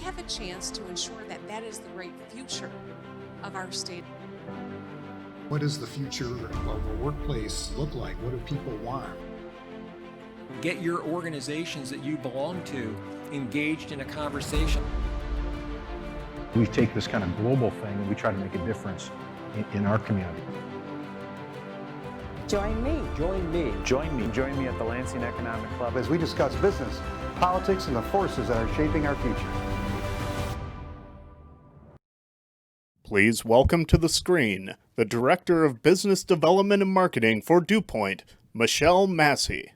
have a chance to ensure that that is the right future of our state. What does the future of a workplace look like? What do people want? Get your organizations that you belong to engaged in a conversation. We take this kind of global thing and we try to make a difference in our community. Join me. Join me. Join me. Join me at the Lansing Economic Club as we discuss business, politics, and the forces that are shaping our future. Please welcome to the screen the Director of Business Development and Marketing for DuPont, Michelle Massey.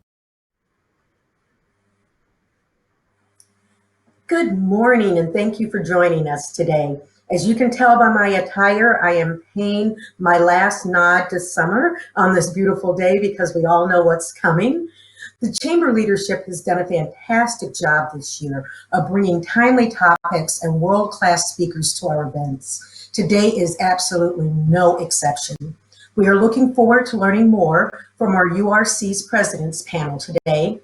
Good morning, and thank you for joining us today. As you can tell by my attire, I am paying my last nod to summer on this beautiful day because we all know what's coming. The Chamber leadership has done a fantastic job this year of bringing timely topics and world-class speakers to our events. Today is absolutely no exception. We are looking forward to learning more from our URC's President's Panel today,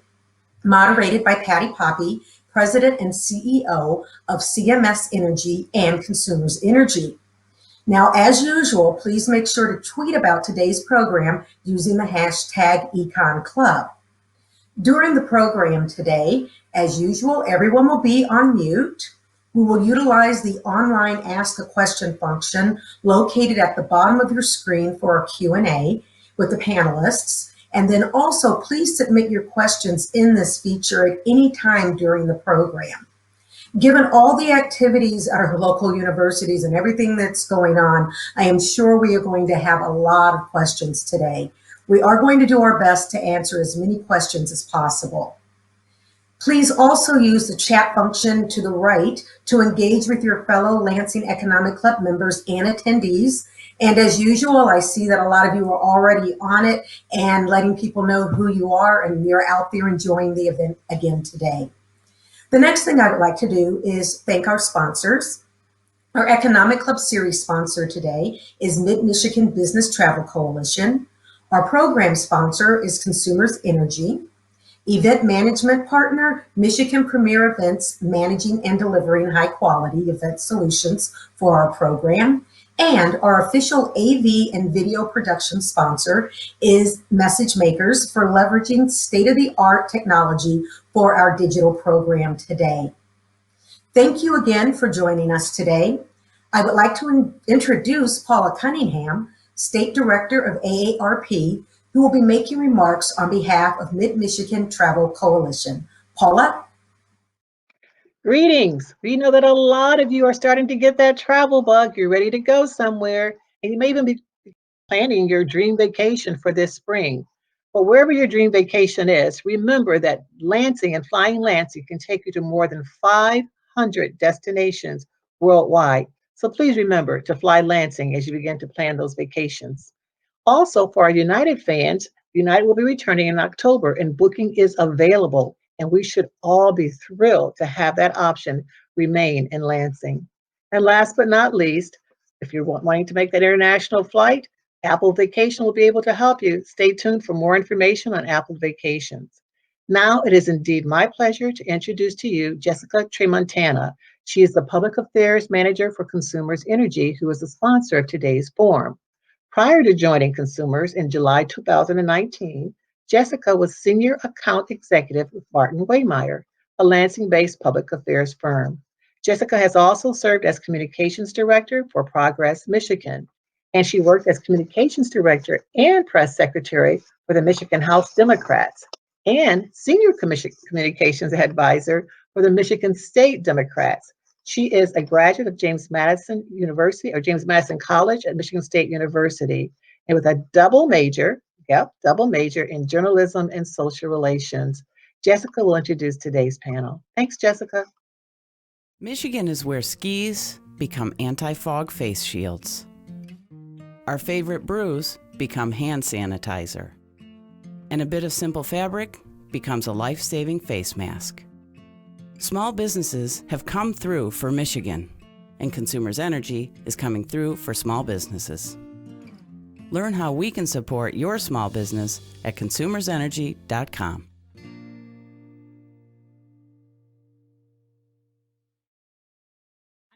moderated by Patty Poppy, President and CEO of CMS Energy and Consumers Energy. Now, as usual, please make sure to tweet about today's program using the hashtag EconClub. During the program today, as usual, everyone will be on mute. We will utilize the online Ask a Question function located at the bottom of your screen for a Q&A with the panelists. And then also, please submit your questions in this feature at any time during the program. Given all the activities at our local universities and everything that's going on, I am sure we are going to have a lot of questions today. We are going to do our best to answer as many questions as possible. Please also use the chat function to the right to engage with your fellow Lansing Economic Club members and attendees. And as usual, I see that a lot of you are already on it and letting people know who you are, and you're out there enjoying the event again today. The next thing I would like to do is thank our sponsors. Our Economic Club Series sponsor today is Mid-Michigan Business Travel Coalition. Our program sponsor is Consumers Energy. Event management partner, Michigan Premier Events, managing and delivering high-quality event solutions for our program. And our official AV and video production sponsor is Message Makers for leveraging state-of-the-art technology for our digital program today. Thank you again for joining us today. I would like to introduce Paula Cunningham, State Director of AARP, who will be making remarks on behalf of Mid-Michigan Travel Coalition. Paula? Greetings. We know that a lot of you are starting to get that travel bug. You're ready to go somewhere, and you may even be planning your dream vacation for this spring. But wherever your dream vacation is, remember that Lansing and Flying Lansing can take you to more than 500 destinations worldwide. So please remember to fly Lansing as you begin to plan those vacations. Also, for our United fans, United will be returning in October, and booking is available. And we should all be thrilled to have that option remain in Lansing. And last but not least, if you're wanting to make that international flight, Apple Vacation will be able to help you. Stay tuned for more information on Apple Vacations. Now it is indeed my pleasure to introduce to you Jessica Tremontana. She is the Public Affairs Manager for Consumers Energy, who is the sponsor of today's forum. Prior to joining Consumers in July 2019, Jessica was Senior Account Executive with Martin Waymeyer, a Lansing-based public affairs firm. Jessica has also served as Communications Director for Progress Michigan, and she worked as Communications Director and Press Secretary for the Michigan House Democrats and Senior Communications Advisor for the Michigan State Democrats. She is a graduate of James Madison University, or James Madison College at Michigan State University, and with a double major in journalism and social relations. Jessica will introduce today's panel. Thanks, Jessica. Michigan is where skis become anti-fog face shields. Our favorite brews become hand sanitizer. And a bit of simple fabric becomes a life-saving face mask. Small businesses have come through for Michigan, and Consumers Energy is coming through for small businesses. Learn how we can support your small business at consumersenergy.com.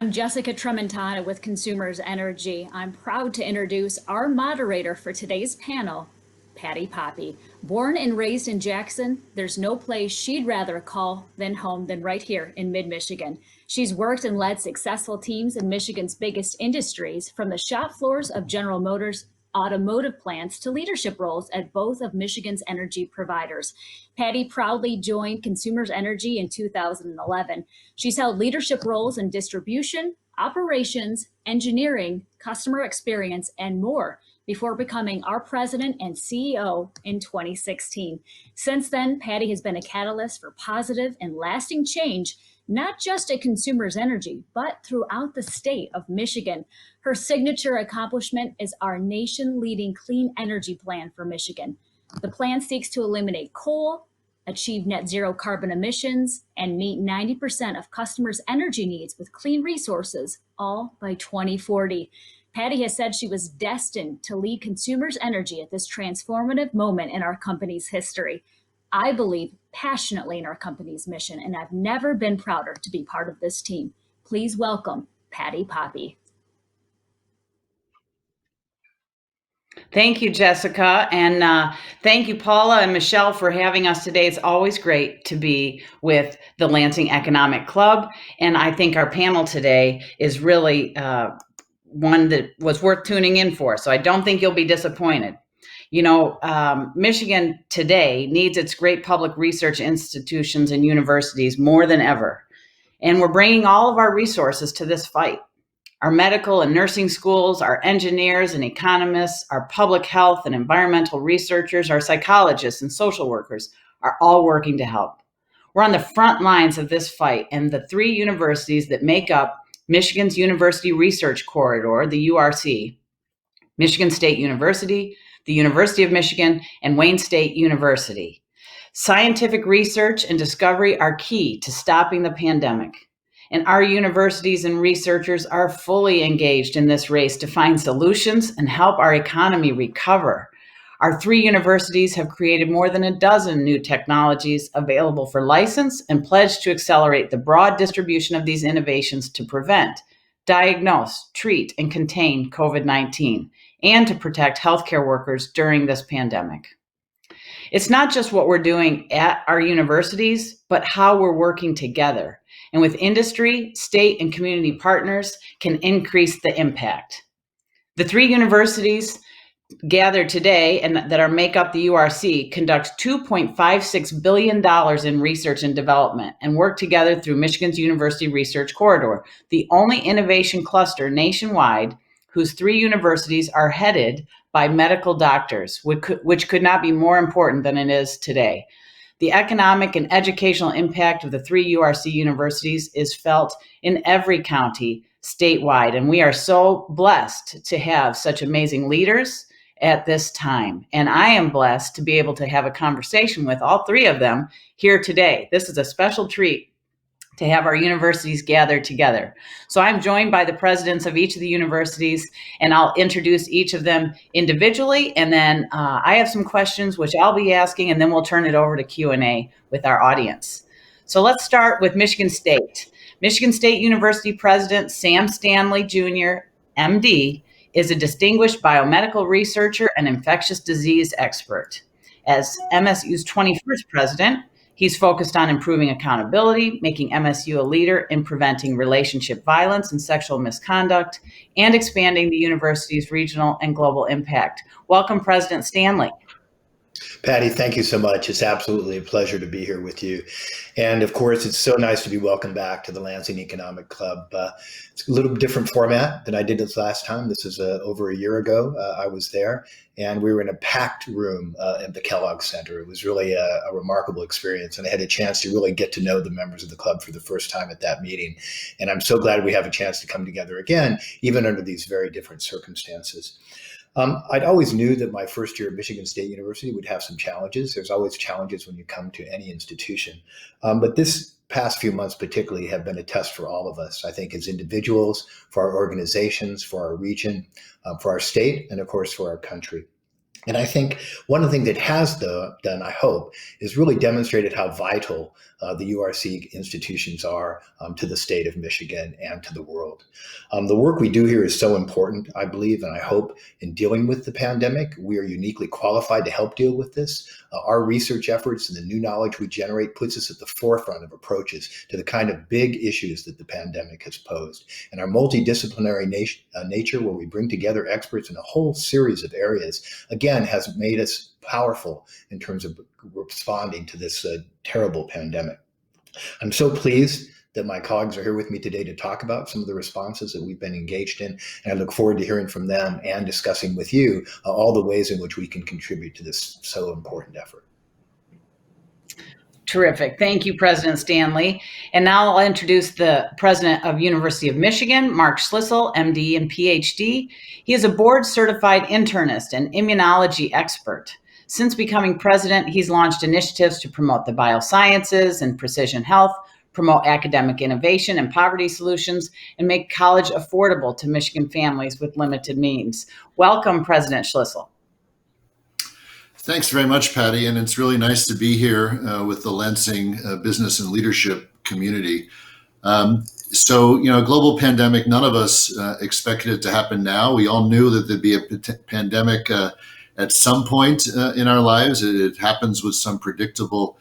I'm Jessica Tremontana with Consumers Energy. I'm proud to introduce our moderator for today's panel, Patty Poppe. Born and raised in Jackson, there's no place she'd rather call than home than right here in mid-Michigan. She's worked and led successful teams in Michigan's biggest industries, from the shop floors of General Motors automotive plants to leadership roles at both of Michigan's energy providers. Patty proudly joined Consumers Energy in 2011. She's held leadership roles in distribution, operations, engineering, customer experience, and more before becoming our president and CEO in 2016. Since then, Patty has been a catalyst for positive and lasting change, not just at Consumers Energy, but throughout the state of Michigan. Her signature accomplishment is our nation-leading clean energy plan for Michigan. The plan seeks to eliminate coal, achieve net zero carbon emissions, and meet 90% of customers' energy needs with clean resources, all by 2040. Patty has said she was destined to lead Consumers Energy at this transformative moment in our company's history. I believe passionately in our company's mission, and I've never been prouder to be part of this team. Please welcome Patty Poppe. Thank you, Jessica, and thank you, Paula and Michelle, for having us today. It's always great to be with the Lansing Economic Club, and I think our panel today is really one that was worth tuning in for, so I don't think you'll be disappointed. You know, Michigan today needs its great public research institutions and universities more than ever, and we're bringing all of our resources to this fight. Our medical and nursing schools, our engineers and economists, our public health and environmental researchers, our psychologists and social workers are all working to help. We're on the front lines of this fight, and the three universities that make up Michigan's University Research Corridor, the URC, Michigan State University, the University of Michigan, and Wayne State University. Scientific research and discovery are key to stopping the pandemic. And our universities and researchers are fully engaged in this race to find solutions and help our economy recover. Our three universities have created more than a dozen new technologies available for license and pledged to accelerate the broad distribution of these innovations to prevent, diagnose, treat, and contain COVID-19, and to protect healthcare workers during this pandemic. It's not just what we're doing at our universities, but how we're working together. And with industry, state, and community partners can increase the impact. The three universities gathered today and that make up the URC conduct $2.56 billion in research and development and work together through Michigan's University Research Corridor, the only innovation cluster nationwide whose three universities are headed by medical doctors, which could not be more important than it is today. The economic and educational impact of the three URC universities is felt in every county statewide, and we are so blessed to have such amazing leaders at this time. And I am blessed to be able to have a conversation with all three of them here today. This is a special treat to have our universities gathered together. So I'm joined by the presidents of each of the universities, and I'll introduce each of them individually. And then I have some questions which I'll be asking, and then we'll turn it over to Q&A with our audience. So let's start with Michigan State. Michigan State University President Sam Stanley Jr., MD, is a distinguished biomedical researcher and infectious disease expert. As MSU's 21st president, he's focused on improving accountability, making MSU a leader in preventing relationship violence and sexual misconduct, and expanding the university's regional and global impact. Welcome, President Stanley. Patty, thank you so much. It's absolutely a pleasure to be here with you. And of course, it's so nice to be welcomed back to the Lansing Economic Club. It's a little different format than I did this last time. This is over a year ago. I was there, and we were in a packed room at the Kellogg Center. It was really a remarkable experience, and I had a chance to really get to know the members of the club for the first time at that meeting. And I'm so glad we have a chance to come together again, even under these very different circumstances. I'd always knew that my first year at Michigan State University would have some challenges. There's always challenges when you come to any institution. But this past few months particularly have been a test for all of us, I think, as individuals, for our organizations, for our region, for our state, and of course, for our country. And I think one of the things it has done, I hope, is really demonstrated how vital the URC institutions are to the state of Michigan and to the world. The work we do here is so important, I believe, and I hope in dealing with the pandemic. We are uniquely qualified to help deal with this. Our research efforts and the new knowledge we generate puts us at the forefront of approaches to the kind of big issues that the pandemic has posed. And our multidisciplinary nature, where we bring together experts in a whole series of areas, again, has made us powerful in terms of responding to this terrible pandemic. I'm so pleased that my colleagues are here with me today to talk about some of the responses that we've been engaged in. And I look forward to hearing from them and discussing with you all the ways in which we can contribute to this so important effort. Terrific. Thank you, President Stanley. And now I'll introduce the President of University of Michigan, Mark Schlissel, MD and PhD. He is a board-certified internist and immunology expert. Since becoming president, he's launched initiatives to promote the biosciences and precision health, promote academic innovation and poverty solutions, and make college affordable to Michigan families with limited means. Welcome, President Schlissel. Thanks very much, Patty, and it's really nice to be here with the Lansing business and leadership community. So, global pandemic, none of us expected it to happen now. We all knew that there'd be a pandemic at some point in our lives. It happens with some predictable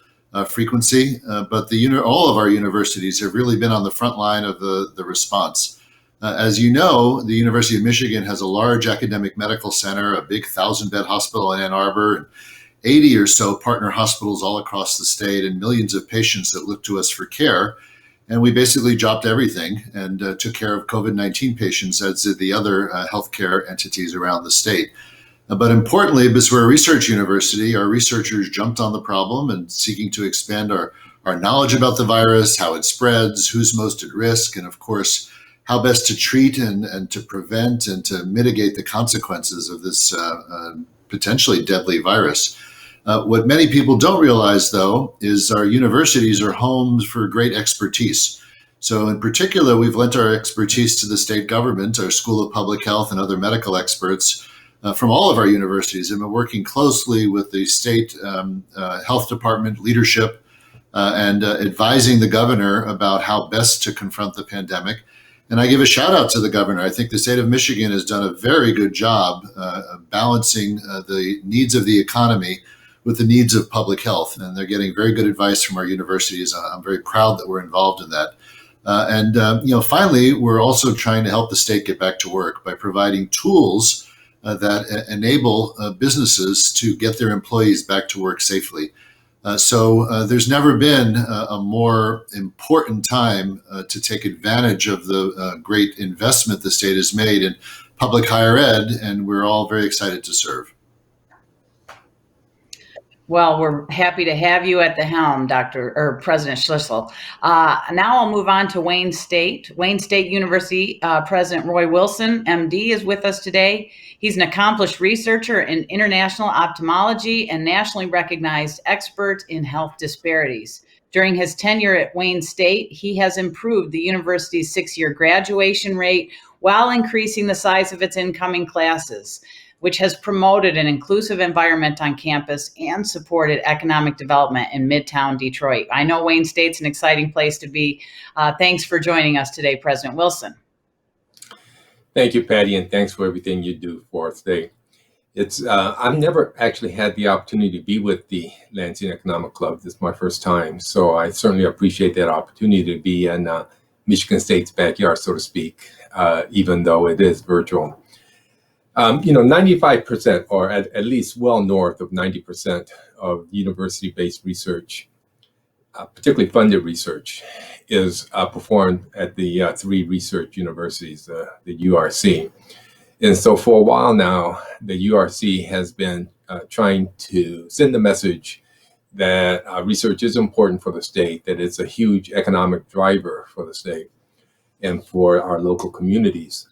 frequency, but all of our universities have really been on the front line of the response. As you know, the University of Michigan has a large academic medical center, a big 1,000-bed hospital in Ann Arbor, and 80 or so partner hospitals all across the state, and millions of patients that look to us for care. And we basically dropped everything and took care of COVID-19 patients, as did the other healthcare entities around the state. But importantly, because we're a research university, our researchers jumped on the problem and seeking to expand our knowledge about the virus, how it spreads, who's most at risk, and of course, how best to treat and to prevent and to mitigate the consequences of this potentially deadly virus. What many people don't realize, though, is our universities are homes for great expertise. So in particular, we've lent our expertise to the state government, our School of Public Health and other medical experts from all of our universities, and been working closely with the state health department leadership and advising the governor about how best to confront the pandemic. And I give a shout out to the governor. I think the state of Michigan has done a very good job balancing the needs of the economy with the needs of public health. And they're getting very good advice from our universities. I'm very proud that we're involved in that. Finally, we're also trying to help the state get back to work by providing tools that enable businesses to get their employees back to work safely. So there's never been a more important time to take advantage of the great investment the state has made in public higher ed, and we're all very excited to serve. Well, we're happy to have you at the helm, President Schlissel. Now I'll move on to Wayne State. Wayne State University President Roy Wilson, MD, is with us today. He's an accomplished researcher in international ophthalmology and nationally recognized expert in health disparities. During his tenure at Wayne State, he has improved the university's 6-year graduation rate while increasing the size of its incoming classes, which has promoted an inclusive environment on campus and supported economic development in Midtown Detroit. I know Wayne State's an exciting place to be. Thanks for joining us today, President Wilson. Thank you, Patty, and thanks for everything you do for us today. I've never actually had the opportunity to be with the Lansing Economic Club. This is my first time, so I certainly appreciate that opportunity to be in Michigan State's backyard, so to speak, even though it is virtual. 95%, or at least well north of 90% of university-based research, particularly funded research, is performed at the 3 research universities, the URC. And so for a while now, the URC has been trying to send the message that research is important for the state, that it's a huge economic driver for the state and for our local communities.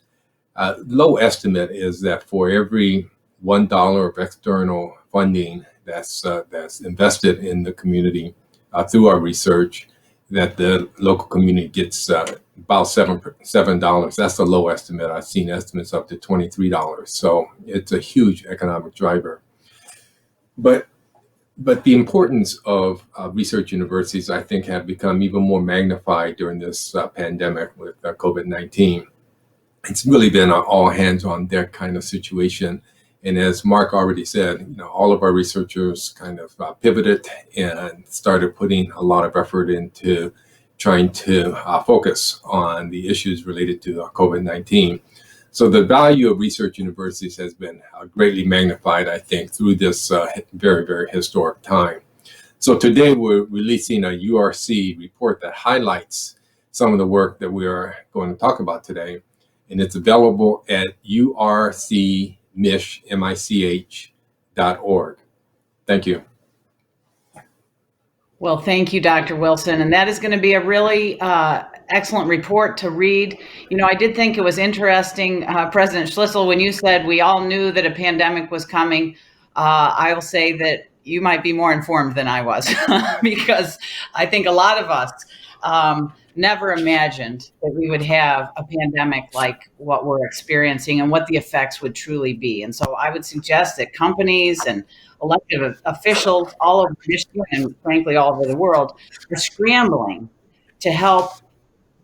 Low estimate is that for every $1 of external funding that's invested in the community through our research, that the local community gets about $7. That's a low estimate. I've seen estimates up to $23. So it's a huge economic driver. But the importance of research universities, I think, have become even more magnified during this pandemic with COVID-19. It's really been an all hands on deck kind of situation. And as Mark already said, all of our researchers kind of pivoted and started putting a lot of effort into trying to focus on the issues related to COVID-19. So the value of research universities has been greatly magnified, I think, through this very, very historic time. So today we're releasing a URC report that highlights some of the work that we are going to talk about today. And it's available at urcmich.org. Thank you. Well, thank you, Dr. Wilson. And that is going to be a really excellent report to read. I did think it was interesting, President Schlissel, when you said we all knew that a pandemic was coming. I will say that you might be more informed than I was because I think a lot of us never imagined that we would have a pandemic like what we're experiencing and what the effects would truly be. And so I would suggest that companies and elected officials all over Michigan and frankly all over the world are scrambling to help,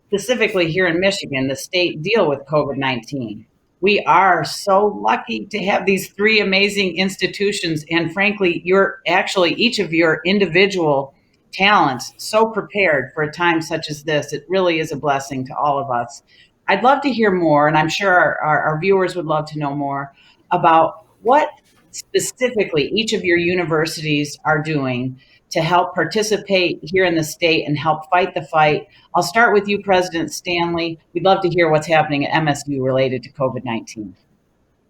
specifically here in Michigan, the state deal with COVID-19. We are so lucky to have these three amazing institutions, and frankly, each of your individual talents so prepared for a time such as this. It really is a blessing to all of us. I'd love to hear more, and I'm sure our viewers would love to know more about what specifically each of your universities are doing to help participate here in the state and help fight the fight. I'll start with you, President Stanley. We'd love to hear what's happening at MSU related to COVID-19.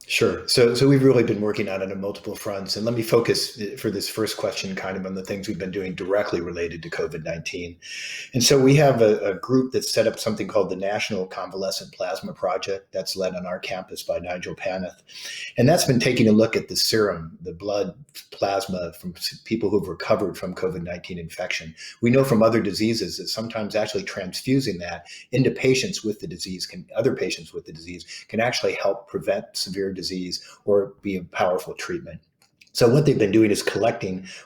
Sure. So we've really been working on it on multiple fronts. And let me focus for this first question kind of on the things we've been doing directly related to COVID-19. And so we have a group that's set up something called the National Convalescent Plasma Project that's led on our campus by Nigel Paneth. And that's been taking a look at the serum, the blood plasma from people who've recovered from COVID-19 infection. We know from other diseases that sometimes actually transfusing that into patients with the disease other patients with the disease can actually help prevent severe disease or be a powerful treatment. So what they've been doing is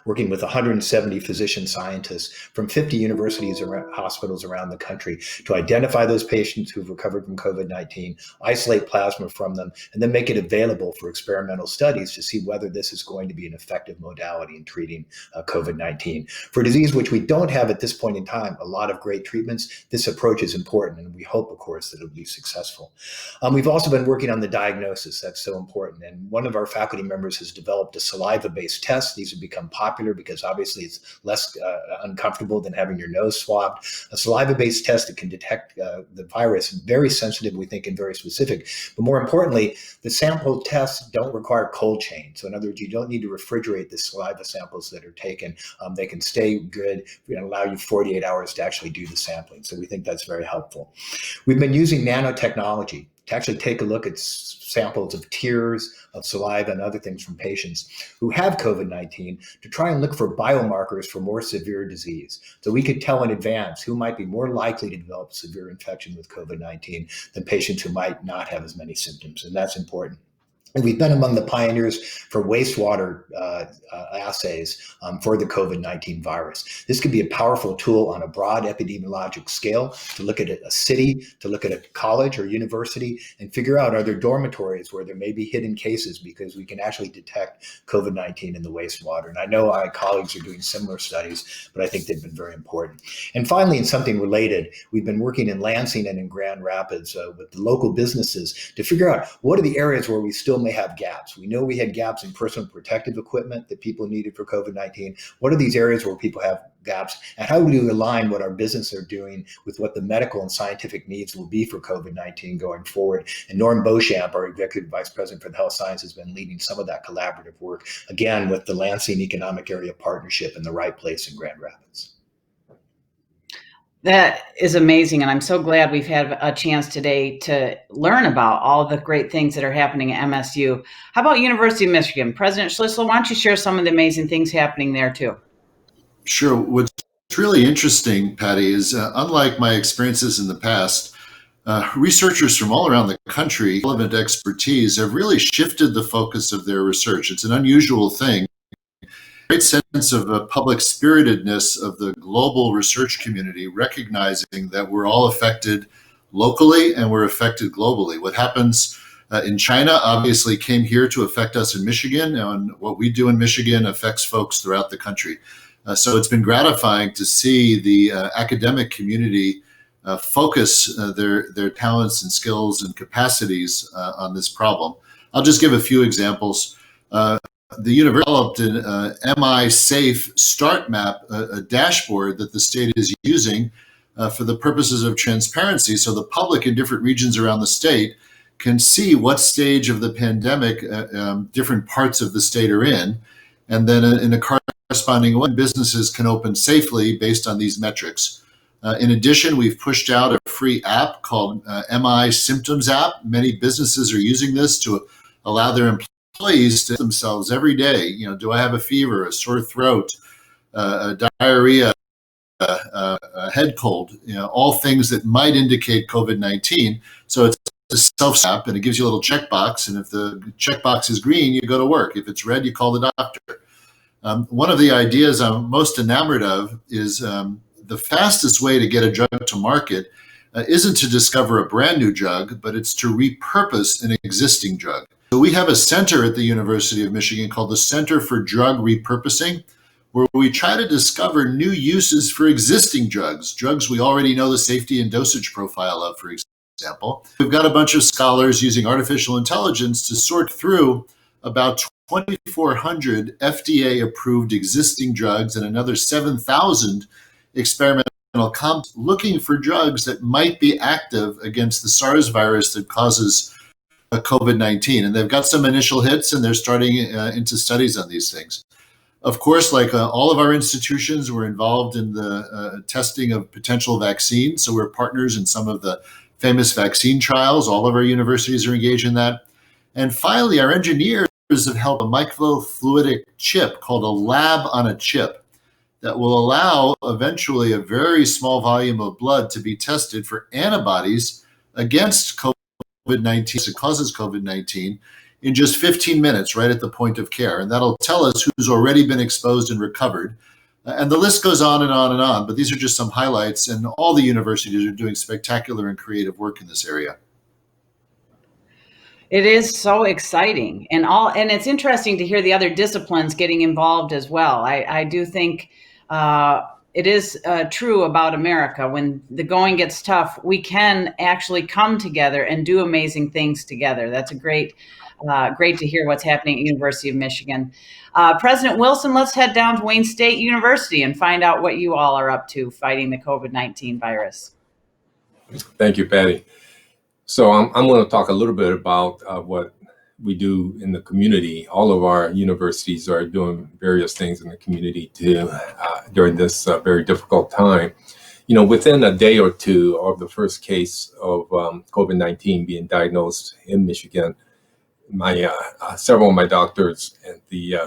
working with 170 physician scientists from 50 universities or hospitals around the country to identify those patients who've recovered from COVID-19, isolate plasma from them, and then make it available for experimental studies to see whether this is going to be an effective modality in treating COVID-19. For a disease which we don't have at this point in time a lot of great treatments, this approach is important, and we hope, of course, that it'll be successful. We've also been working on the diagnosis. That's so important. And one of our faculty members has developed a saliva-based test. These have become popular because obviously it's less uncomfortable than having your nose swabbed. A saliva-based test that can detect the virus, very sensitive, we think, and very specific. But more importantly, the sample tests don't require cold chain. So in other words, you don't need to refrigerate the saliva samples that are taken. They can stay good and allow you 48 hours to actually do the sampling. So we think that's very helpful. We've been using nanotechnology to actually take a look at samples of tears, of saliva, and other things from patients who have COVID-19 to try and look for biomarkers for more severe disease. So we could tell in advance who might be more likely to develop severe infection with COVID-19 than patients who might not have as many symptoms, and that's important. And we've been among the pioneers for wastewater assays for the COVID-19 virus. This could be a powerful tool on a broad epidemiologic scale to look at a city, to look at a college or university, and figure out are there dormitories where there may be hidden cases because we can actually detect COVID-19 in the wastewater. And I know our colleagues are doing similar studies, but I think they've been very important. And finally, in something related, we've been working in Lansing and in Grand Rapids with the local businesses to figure out what are the areas where we still may have gaps. We know we had gaps in personal protective equipment that people needed for COVID-19. What are these areas where people have gaps, and how do we align what our businesses are doing with what the medical and scientific needs will be for COVID-19 going forward? And Norm Beauchamp, our Executive Vice President for the Health Science, has been leading some of that collaborative work, again, with the Lansing Economic Area Partnership in the right place in Grand Rapids. That is amazing, and I'm so glad we've had a chance today to learn about all of the great things that are happening at MSU. How about University of Michigan? President Schlissel, why don't you share some of the amazing things happening there too? Sure. What's really interesting, Patty, is unlike my experiences in the past, researchers from all around the country, relevant expertise, have really shifted the focus of their research. It's an unusual thing great sense of public spiritedness of the global research community, recognizing that we're all affected locally and we're affected globally. What happens in China obviously came here to affect us in Michigan, and what we do in Michigan affects folks throughout the country. So it's been gratifying to see the academic community focus their talents and skills and capacities on this problem. I'll just give a few examples. The university developed an MI Safe Start Map, a dashboard that the state is using for the purposes of transparency, so the public in different regions around the state can see what stage of the pandemic different parts of the state are in, and then in a corresponding way, businesses can open safely based on these metrics. In addition, we've pushed out a free app called MI Symptoms app. Many businesses are using this to allow their employees to themselves every day. You know, do I have a fever, a sore throat, a diarrhea, a head cold? You know, all things that might indicate COVID-19. So it's a self-app, and it gives you a little checkbox. And if the checkbox is green, you go to work. If it's red, you call the doctor. One of the ideas I'm most enamored of is the fastest way to get a drug to market isn't to discover a brand new drug, but it's to repurpose an existing drug. So we have a center at the University of Michigan called the Center for Drug Repurposing, where we try to discover new uses for existing drugs we already know the safety and dosage profile of, for example. We've got a bunch of scholars using artificial intelligence to sort through about 2,400 FDA-approved existing drugs and another 7,000 experimental compounds, looking for drugs that might be active against the SARS virus that causes COVID-19. And they've got some initial hits, and they're starting into studies on these things. Of course, like all of our institutions, we're involved in the testing of potential vaccines. So we're partners in some of the famous vaccine trials. All of our universities are engaged in that. And finally, our engineers have helped a microfluidic chip called a lab on a chip that will allow eventually a very small volume of blood to be tested for antibodies against COVID-19 that causes COVID-19 in just 15 minutes right at the point of care. And that'll tell us who's already been exposed and recovered. And the list goes on and on and on, but these are just some highlights, and all the universities are doing spectacular and creative work in this area. It is so exciting, and it's interesting to hear the other disciplines getting involved as well. I do think it is true about America. When the going gets tough, we can actually come together and do amazing things together. That's a great to hear what's happening at University of Michigan. President Wilson, let's head down to Wayne State University and find out what you all are up to fighting the COVID-19 virus. Thank you, Patty. So I'm going to talk a little bit about what we do in the community. All of our universities are doing various things in the community during this very difficult time. You know, within a day or two of the first case of COVID-19 being diagnosed in Michigan, several of my doctors at the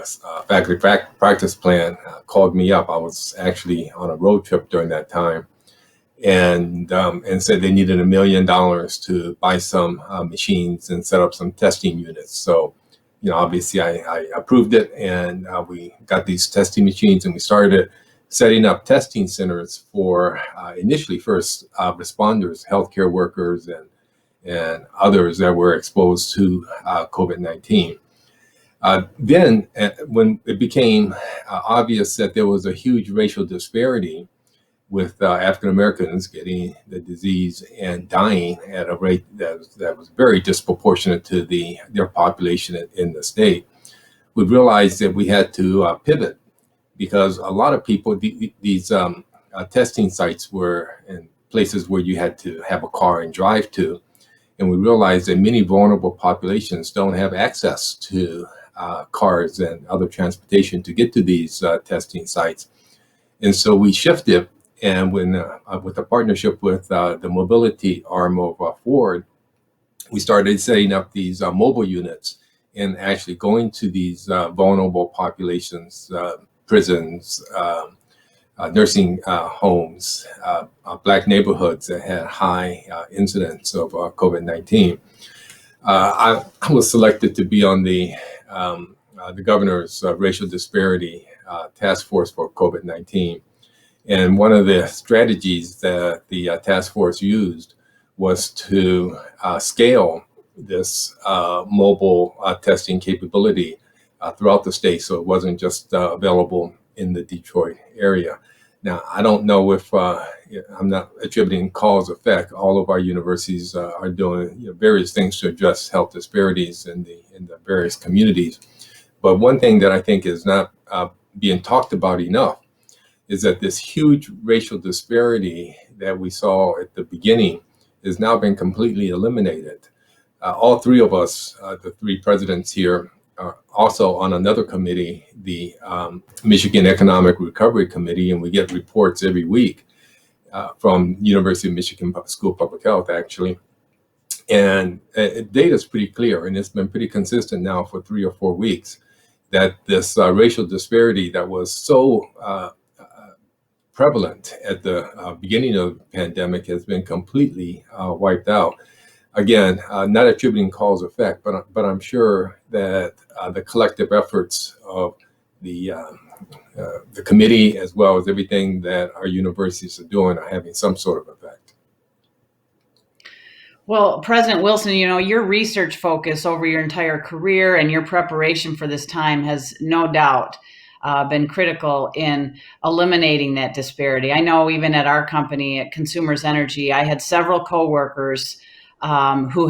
faculty practice plan called me up. I was actually on a road trip during that time, and said they needed $1 million to buy some machines and set up some testing units. So, you know, obviously I approved it, and we got these testing machines, and we started setting up testing centers for initially first responders, healthcare workers, and others that were exposed to COVID-19. Then, when it became obvious that there was a huge racial disparity with African Americans getting the disease and dying at a rate that was very disproportionate to their population in the state, we realized that we had to pivot, because a lot of people, these testing sites were in places where you had to have a car and drive to. And we realized that many vulnerable populations don't have access to cars and other transportation to get to these testing sites. And so we shifted, and with a partnership with the mobility arm of Ford, we started setting up these mobile units and actually going to these vulnerable populations, prisons, nursing homes, Black neighborhoods that had high incidence of COVID-19. I was selected to be on the governor's racial disparity task force for COVID-19. And one of the strategies that the task force used was to scale this mobile testing capability throughout the state, so it wasn't just available in the Detroit area. Now, I don't know if I'm not attributing cause effect. All of our universities are doing various things to address health disparities in the various communities. But one thing that I think is not being talked about enough is that this huge racial disparity that we saw at the beginning has now been completely eliminated. All three of us, the three presidents here, are also on another committee, the Michigan Economic Recovery Committee, and we get reports every week from University of Michigan School of Public Health, actually. And data is pretty clear, and it's been pretty consistent now for 3 or 4 weeks, that this racial disparity that was so prevalent at the beginning of the pandemic has been completely wiped out. Again, not attributing cause effect, but I'm sure that the collective efforts of the committee, as well as everything that our universities are doing, are having some sort of effect. Well, President Wilson, you know, your research focus over your entire career and your preparation for this time has no doubt been critical in eliminating that disparity. I know even at our company, at Consumers Energy, I had several coworkers who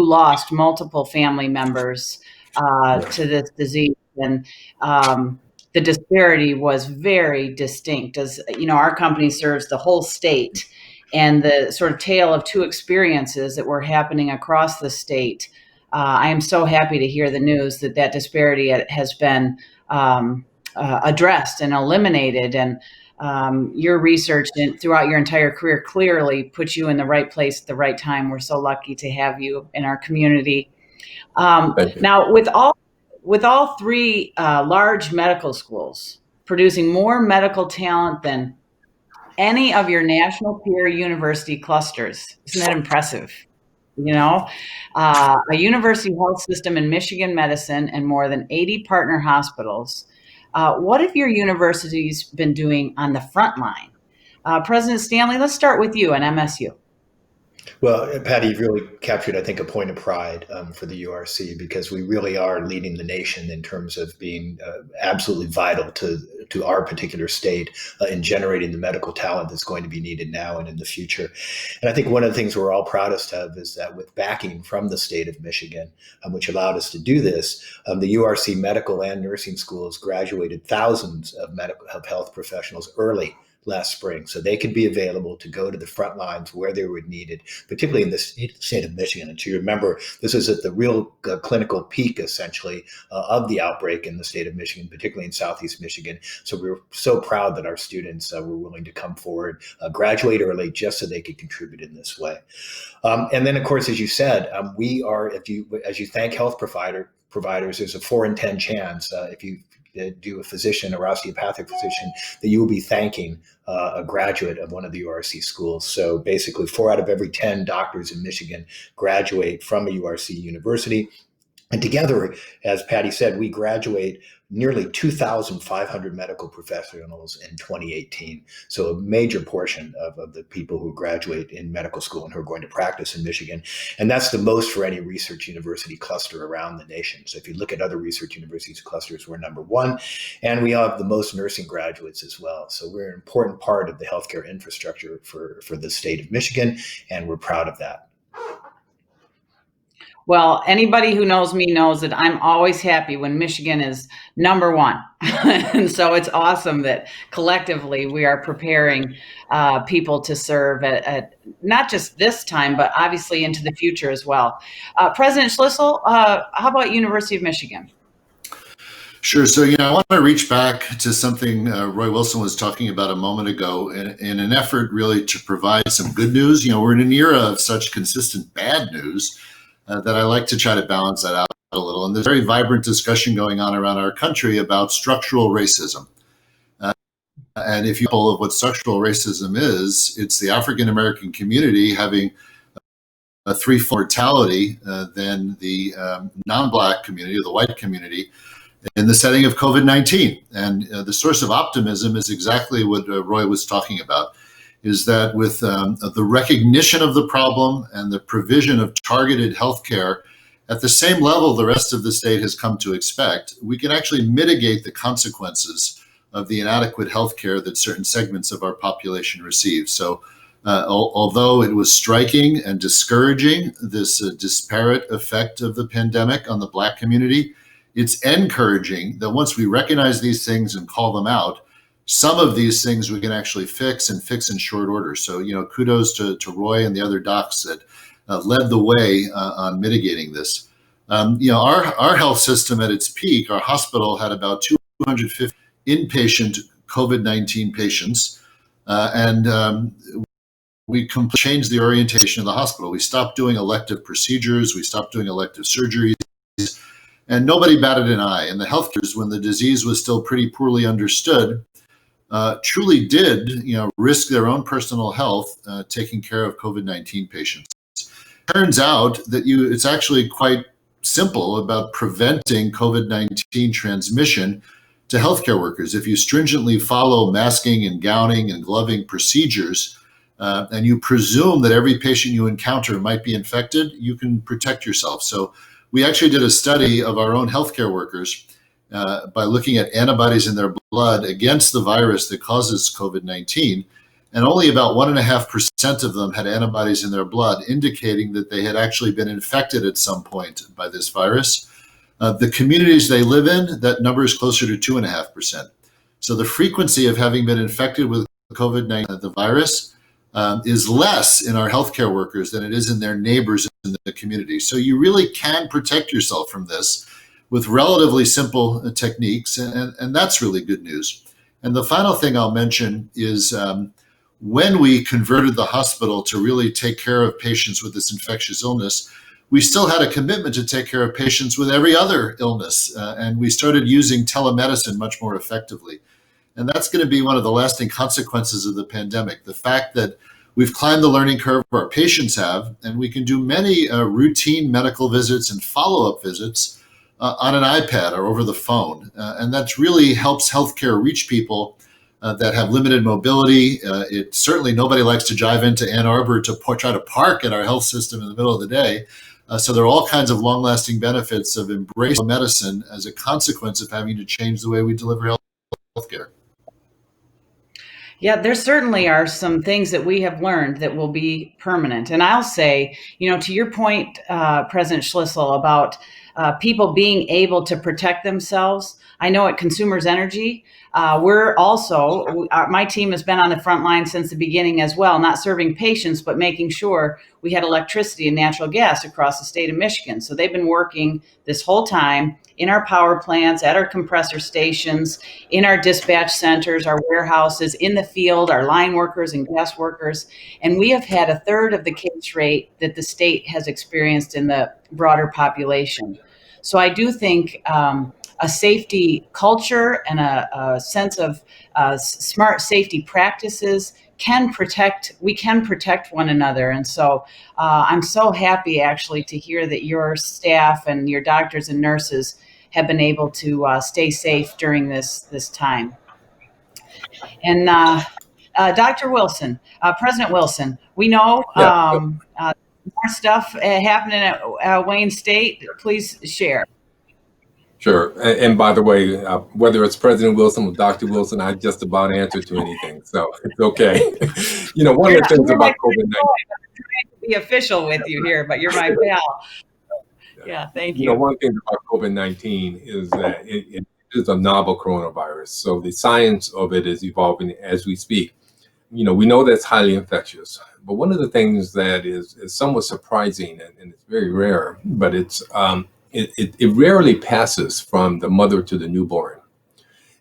lost multiple family members to this disease. And the disparity was very distinct. As you know, our company serves the whole state, and the sort of tale of two experiences that were happening across the state. I am so happy to hear the news that that disparity has been addressed and eliminated. And your research throughout your entire career clearly puts you in the right place at the right time. We're so lucky to have you in our community. Now, with all three large medical schools producing more medical talent than any of your national peer university clusters, isn't that impressive? You know, a university health system in Michigan medicine and more than 80 partner hospitals. What have your universities been doing on the front line? President Stanley, let's start with you and MSU. Well, Patty, you've really captured, I think, a point of pride for the URC, because we really are leading the nation in terms of being absolutely vital to our particular state in generating the medical talent that's going to be needed now and in the future. And I think one of the things we're all proudest of is that with backing from the state of Michigan, which allowed us to do this, the URC medical and nursing schools graduated thousands of health professionals early last spring, so they could be available to go to the front lines where they were needed, particularly in the state of Michigan. And to remember, this is at the real clinical peak, essentially, of the outbreak in the state of Michigan, particularly in Southeast Michigan. So we were so proud that our students were willing to come forward, graduate early, just so they could contribute in this way. And then, of course, as you said, we are, as you thank health providers, there's a 4 in 10 chance if you do a physician or osteopathic physician that you will be thanking a graduate of one of the URC schools. So basically 4 out of every 10 doctors in Michigan graduate from a URC university. And together, as Patty said, we graduate nearly 2,500 medical professionals in 2018. So a major portion of the people who graduate in medical school and who are going to practice in Michigan. And that's the most for any research university cluster around the nation. So if you look at other research universities clusters, we're number 1. And we have the most nursing graduates as well. So we're an important part of the healthcare infrastructure for the state of Michigan, and we're proud of that. Well, anybody who knows me knows that I'm always happy when Michigan is number 1. And so it's awesome that collectively we are preparing people to serve at not just this time, but obviously into the future as well. President Schlissel, how about University of Michigan? Sure. So, I want to reach back to something Roy Wilson was talking about a moment ago in an effort really to provide some good news. We're in an era of such consistent bad news that I like to try to balance that out a little. And there's a very vibrant discussion going on around our country about structural racism. And if you know of what structural racism is, it's the African-American community having a 3-fold mortality than the non-Black community or the white community in the setting of COVID-19. And the source of optimism is exactly what Roy was talking about, is that with the recognition of the problem and the provision of targeted healthcare at the same level the rest of the state has come to expect, we can actually mitigate the consequences of the inadequate healthcare that certain segments of our population receive. So although it was striking and discouraging, this disparate effect of the pandemic on the Black community, it's encouraging that once we recognize these things and call them out, some of these things we can actually fix and fix in short order. So, kudos to Roy and the other docs that led the way on mitigating this. Our health system at its peak, our hospital had about 250 inpatient COVID-19 patients, and we completely changed the orientation of the hospital. We stopped doing elective procedures, we stopped doing elective surgeries, and nobody batted an eye. And the healthcare, when the disease was still pretty poorly understood, truly did, risk their own personal health taking care of COVID-19 patients. Turns out that it's actually quite simple about preventing COVID-19 transmission to healthcare workers. If you stringently follow masking and gowning and gloving procedures, and you presume that every patient you encounter might be infected, you can protect yourself. So we actually did a study of our own healthcare workers by looking at antibodies in their blood against the virus that causes COVID-19. And only about 1.5% of them had antibodies in their blood, indicating that they had actually been infected at some point by this virus. The communities they live in, that number is closer to 2.5%. So the frequency of having been infected with COVID-19, the virus, is less in our healthcare workers than it is in their neighbors in the community. So you really can protect yourself from this with relatively simple techniques, and that's really good news. And the final thing I'll mention is when we converted the hospital to really take care of patients with this infectious illness, we still had a commitment to take care of patients with every other illness, and we started using telemedicine much more effectively. And that's going to be one of the lasting consequences of the pandemic. The fact that we've climbed the learning curve, our patients have, and we can do many routine medical visits and follow-up visits on an iPad or over the phone. And that really helps healthcare reach people that have limited mobility. Certainly nobody likes to drive into Ann Arbor to try to park at our health system in the middle of the day. So there are all kinds of long-lasting benefits of embracing medicine as a consequence of having to change the way we deliver healthcare. Yeah, there certainly are some things that we have learned that will be permanent. And I'll say, to your point, President Schlissel, about people being able to protect themselves. I know at Consumers Energy, my team has been on the front line since the beginning as well, not serving patients, but making sure we had electricity and natural gas across the state of Michigan. So they've been working this whole time in our power plants, at our compressor stations, in our dispatch centers, our warehouses, in the field, our line workers and gas workers. And we have had 1/3 of the case rate that the state has experienced in the broader population. So I do think a safety culture and a sense of smart safety practices we can protect one another. And so I'm so happy actually to hear that your staff and your doctors and nurses have been able to stay safe during this time. And Dr. Wilson, President Wilson, we know more stuff happening at Wayne State. Please share. Sure. And by the way, whether it's President Wilson or Dr. Wilson, I just about answer to anything. So it's okay. One of the things about COVID-19. I'm trying to be official with you here, but you're my pal. Yeah, thank you. One thing about COVID-19 is that it is a novel coronavirus. So the science of it is evolving as we speak. We know that's highly infectious. But one of the things that is somewhat surprising, and it's very rare, but it rarely passes from the mother to the newborn.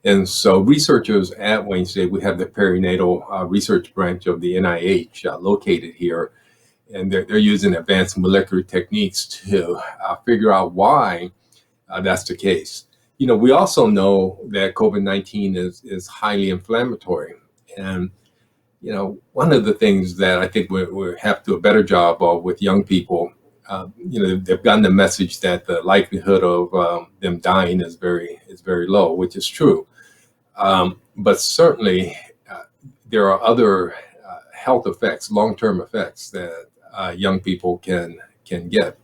And so researchers at Wayne State, we have the perinatal research branch of the NIH located here, and they're using advanced molecular techniques to figure out why that's the case. We also know that COVID-19 is highly inflammatory. And, one of the things that I think we have to do a better job of with young people they've gotten the message that the likelihood of them dying is very low, which is true. But certainly there are other health effects, long-term effects that young people can get.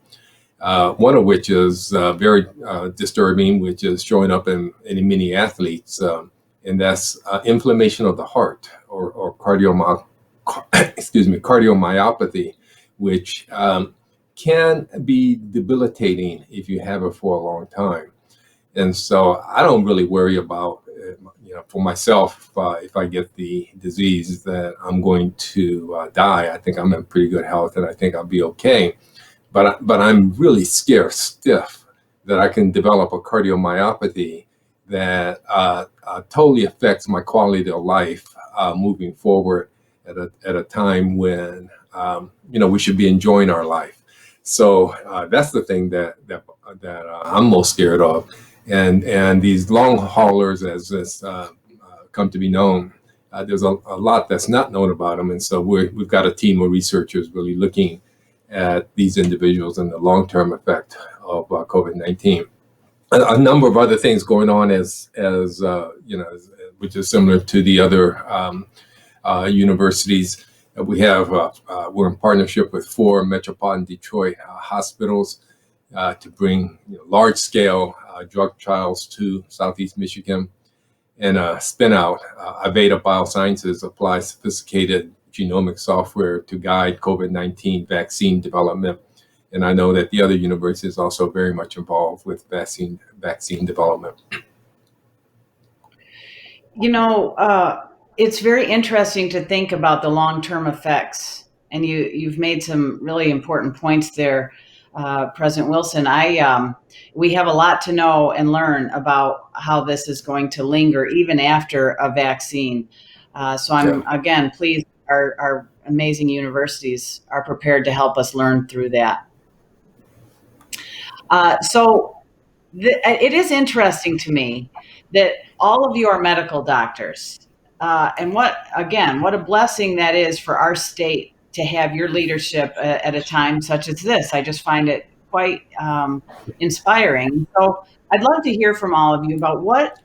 One of which is very disturbing, which is showing up in many athletes, and that's inflammation of the heart or cardiomyopathy, which can be debilitating if you have it for a long time. And so I don't really worry about, for myself, if I get the disease, that I'm going to die. I think I'm in pretty good health, and I think I'll be okay. But I'm really scared stiff that I can develop a cardiomyopathy that totally affects my quality of life moving forward at a time when we should be enjoying our life. So that's the thing that I'm most scared of. And these long haulers, as this come to be known, there's a lot that's not known about them. And so we've got a team of researchers really looking at these individuals and the long-term effect of COVID-19. A number of other things going on as which is similar to the other universities. We're in partnership with 4 metropolitan Detroit hospitals to bring large-scale drug trials to Southeast Michigan, and spin out. Aveda Biosciences applies sophisticated genomic software to guide COVID-19 vaccine development. And I know that the other university is also very much involved with vaccine development. It's very interesting to think about the long-term effects. And you've made some really important points there, President Wilson. We have a lot to know and learn about how this is going to linger even after a vaccine. So I'm, again, pleased our amazing universities are prepared to help us learn through that. It is interesting to me that all of you are medical doctors. And what a blessing that is for our state to have your leadership at a time such as this. I just find it quite inspiring. So I'd love to hear from all of you about what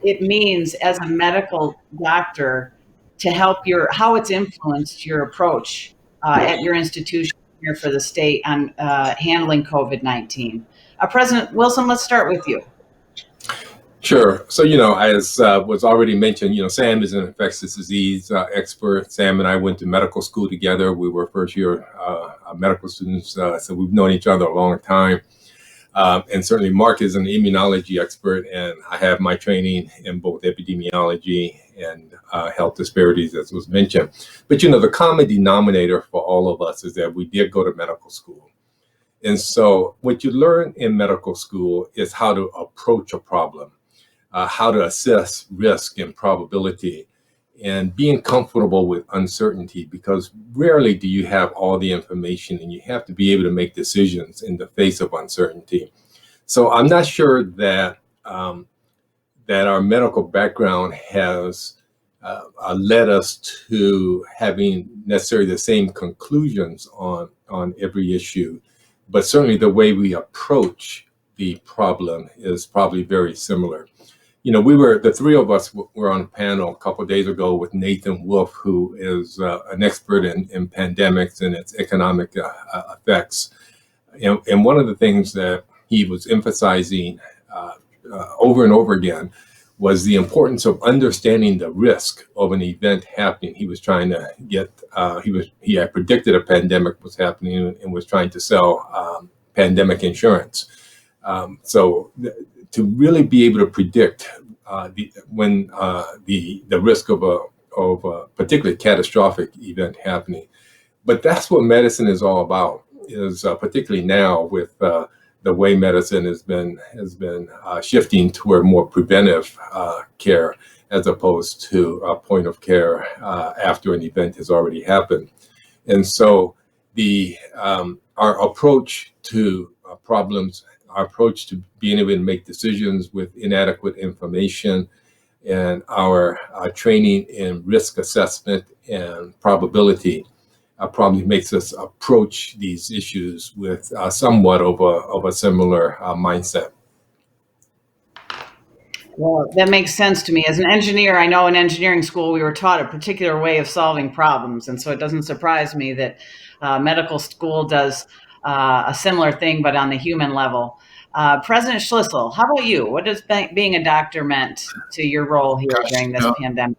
it means as a medical doctor to help how it's influenced your approach at your institution here for the state on handling COVID-19. President Wilson, let's start with you. Sure. So, as was already mentioned, Sam is an infectious disease expert. Sam and I went to medical school together. We were first year medical students, so we've known each other a long time. And certainly Mark is an immunology expert, and I have my training in both epidemiology and health disparities, as was mentioned. But, the common denominator for all of us is that we did go to medical school. And so what you learn in medical school is how to approach a problem, how to assess risk and probability, and being comfortable with uncertainty, because rarely do you have all the information, and you have to be able to make decisions in the face of uncertainty. So I'm not sure that that our medical background has led us to having necessarily the same conclusions on every issue, but certainly the way we approach the problem is probably very similar. The 3 of us were on a panel a couple of days ago with Nathan Wolf, who is an expert in pandemics and its economic effects. And one of the things that he was emphasizing over and over again was the importance of understanding the risk of an event happening. He was trying to he had predicted a pandemic was happening and was trying to sell pandemic insurance. To really be able to predict when the risk of a particularly catastrophic event happening. But that's what medicine is all about, is particularly now with the way medicine has been shifting toward more preventive care as opposed to a point of care after an event has already happened. And so our approach to problems, our approach to being able to make decisions with inadequate information, and our training in risk assessment and probability probably makes us approach these issues with somewhat of a similar mindset. Well, that makes sense to me. As an engineer, I know in engineering school we were taught a particular way of solving problems. And so it doesn't surprise me that medical school does a similar thing, but on the human level. President Schlissel, how about you? What does being a doctor meant to your role here during this pandemic?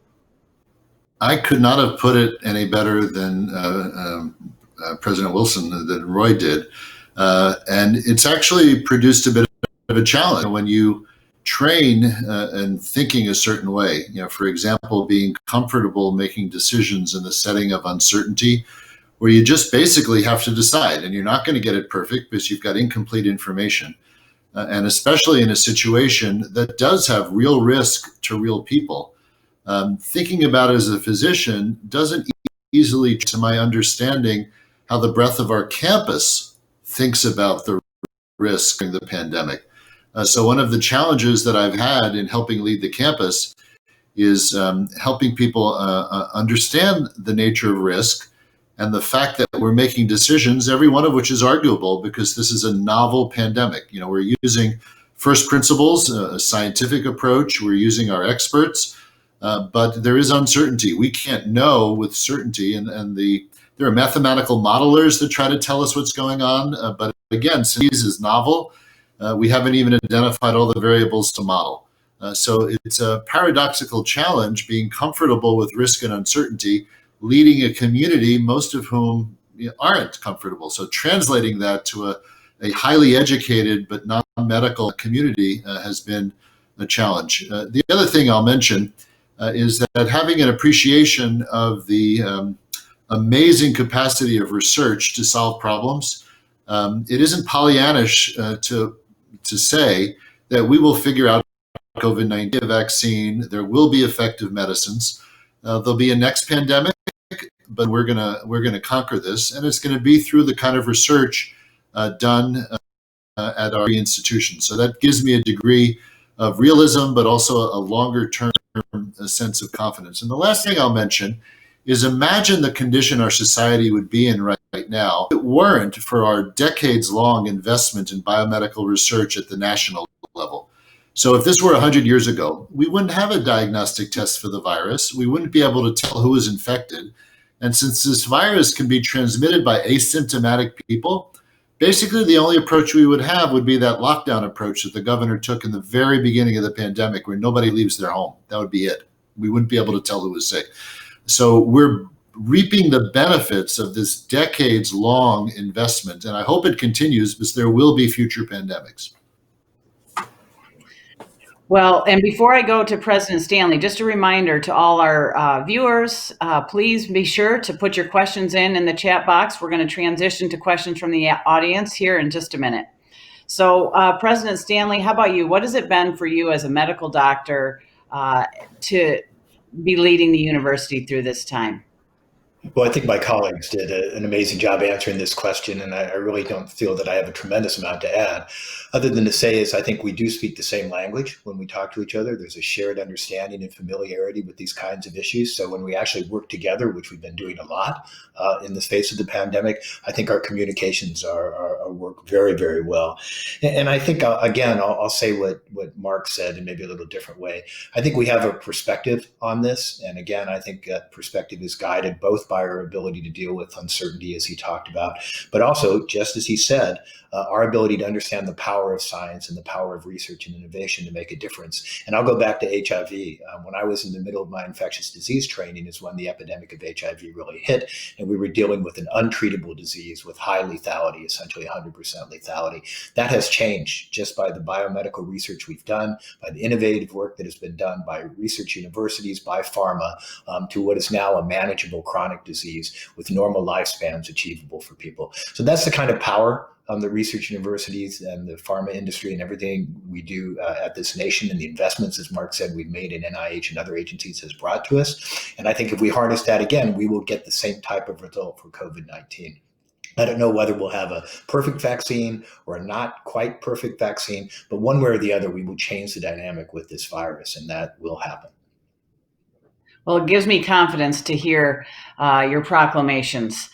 I could not have put it any better than President Wilson, than Roy did. And it's actually produced a bit of a challenge when you train and thinking a certain way. For example, being comfortable making decisions in the setting of uncertainty, where you just basically have to decide, and you're not going to get it perfect because you've got incomplete information. And especially in a situation that does have real risk to real people. Thinking about it as a physician doesn't easily, to my understanding, how the breadth of our campus thinks about the risk during the pandemic. So one of the challenges that I've had in helping lead the campus is helping people understand the nature of risk and the fact that we're making decisions, every one of which is arguable because this is a novel pandemic. We're using first principles, a scientific approach. We're using our experts, but there is uncertainty. We can't know with certainty, and there are mathematical modelers that try to tell us what's going on. But again, since this is novel, we haven't even identified all the variables to model. So it's a paradoxical challenge being comfortable with risk and uncertainty, leading a community, most of whom aren't comfortable. So translating that to a highly educated but non-medical community has been a challenge. The other thing I'll mention is that having an appreciation of the amazing capacity of research to solve problems, it isn't Pollyannish to say that we will figure out COVID-19 vaccine, there will be effective medicines, there'll be a next pandemic, but we're gonna conquer this, and it's going to be through the kind of research done at our institutions. So that gives me a degree of realism, but also a longer term sense of confidence. And the last thing I'll mention is imagine the condition our society would be in right now if it weren't for our decades-long investment in biomedical research at the national level. So if this were 100 years ago, we wouldn't have a diagnostic test for the virus. We wouldn't be able to tell who was infected. And since this virus can be transmitted by asymptomatic people, basically the only approach we would have would be that lockdown approach that the governor took in the very beginning of the pandemic, where nobody leaves their home. That would be it. We wouldn't be able to tell who was sick. So we're reaping the benefits of this decades-long investment, and I hope it continues because there will be future pandemics. Well, and before I go to President Stanley, just a reminder to all our viewers, please be sure to put your questions in the chat box. We're going to transition to questions from the audience here in just a minute. So President Stanley, how about you? What has it been for you as a medical doctor to be leading the university through this time? Well, I think my colleagues did an amazing job answering this question, and I really don't feel that I have a tremendous amount to add, other than to say is I think we do speak the same language when we talk to each other. There's a shared understanding and familiarity with these kinds of issues. So when we actually work together, which we've been doing a lot in the face of the pandemic, I think our communications are work very, very well. And I think, again, I'll say what Mark said in maybe a little different way. I think we have a perspective on this. And again, I think that perspective is guided both by our ability to deal with uncertainty, as he talked about, but also, just as he said, our ability to understand the power of science and the power of research and innovation to make a difference. And I'll go back to HIV. When I was in the middle of my infectious disease training is when the epidemic of HIV really hit, and we were dealing with an untreatable disease with high lethality, essentially 100% lethality. That has changed just by the biomedical research we've done, by the innovative work that has been done by research universities, by pharma, to what is now a manageable chronic disease with normal lifespans achievable for people. So that's the kind of power the research universities and the pharma industry and everything we do at this nation, and the investments, as Mark said, we've made in NIH and other agencies has brought to us. And I think if we harness that again, we will get the same type of result for COVID-19. I don't know whether we'll have a perfect vaccine or a not quite perfect vaccine, but one way or the other, we will change the dynamic with this virus, and that will happen. Well, it gives me confidence to hear your proclamations.